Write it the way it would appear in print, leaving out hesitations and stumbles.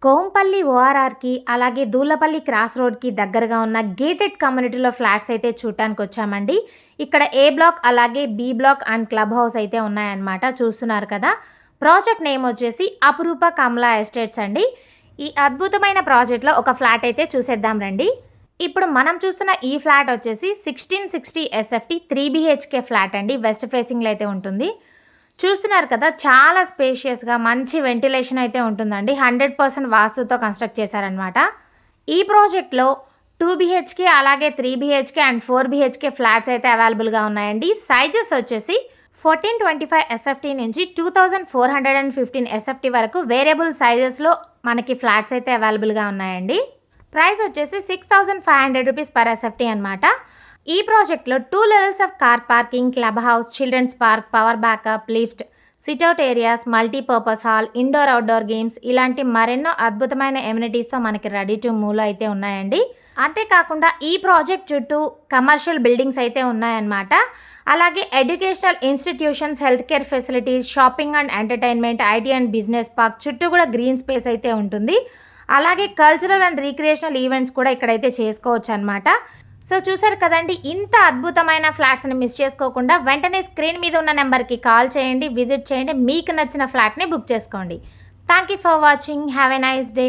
కోంపల్లి ఓఆర్ఆర్‌కి అలాగే దూలపల్లి క్రాస్ రోడ్‌కి దగ్గరగా ఉన్న గేటెడ్ కమ్యూనిటీలో ఫ్లాట్స్ అయితే చూడటానికొచ్చామండి. ఇక్కడ ఏ బ్లాక్ అలాగే B block and club house అయితే ఉన్నాయన్నమాట. చూస్తున్నారు కదా! ప్రాజెక్ట్ నేమ్ వచ్చేసి అపురూప కమలా ఎస్టేట్స్ అండి. ఈ అద్భుతమైన ప్రాజెక్ట్‌లో ఒక ఫ్లాట్ అయితే చూసేద్దాం రండి. ఇప్పుడు మనం చూస్తున్న ఈ ఫ్లాట్ వచ్చేసి 1660 ఎస్ఎఫ్‌టి 3 బీహెచ్‌కే ఫ్లాట్ అండి. వెస్ట్ ఫేసింగ్‌లో అయితే ఉంటుంది. చూస్తున్నారు కదా! చాలా స్పేషియస్‌గా మంచి వెంటిలేషన్ అయితే ఉంటుందండి. 100% వాస్తుతో కన్‌స్ట్రక్ట్ చేశారనమాట. ఈ ప్రాజెక్ట్‌లో 2 బీహెచ్‌కే అలాగే 3 బీహెచ్‌కే అండ్ 4 బీహెచ్‌కే ఫ్లాట్స్ అయితే అవైలబుల్‌గా ఉన్నాయండి. సైజెస్ వచ్చేసి 1425 ఎస్ఎఫ్‌టి నుంచి 2415 ఎస్ఎఫ్‌టి వరకు వేరియబుల్ సైజెస్‌లో మనకి ఫ్లాట్స్ అయితే అవైలబుల్‌గా ఉన్నాయండి. ప్రైస్ వచ్చేసి 6500 రూపీస్ పర్ ఎస్ఎఫ్‌టి అనమాట. ఈ ప్రాజెక్ట్లో 2 levels of car parking, club house, children's park, power backup, lift, sit out areas, multipurpose hall, indoor outdoor games ఇలాంటి మరెన్నో అద్భుతమైన ఎమ్యూనిటీస్తో మనకి రెడీ టు మూవ్లో అయితే ఉన్నాయండి. అంతేకాకుండా ఈ ప్రాజెక్ట్ చుట్టూ కమర్షియల్ బిల్డింగ్స్ అయితే ఉన్నాయన్నమాట. అలాగే educational institutions, health care facilities, shopping and entertainment, IT and business park చుట్టూ కూడా గ్రీన్ స్పేస్ అయితే ఉంటుంది. అలాగే కల్చరల్ అండ్ రీక్రియేషనల్ ఈవెంట్స్ కూడా ఇక్కడైతే చేసుకోవచ్చు అనమాట. సో చూసారు కదండి, ఇంత అద్భుతమైన ఫ్లాట్స్ని మిస్ చేసుకోకుండా వెంటనే స్క్రీన్ మీద ఉన్న నెంబర్కి కాల్ చేయండి, విజిట్ చేయండి, మీకు నచ్చిన ఫ్లాట్ని బుక్ చేసుకోండి. Thank you for watching. Have a nice day.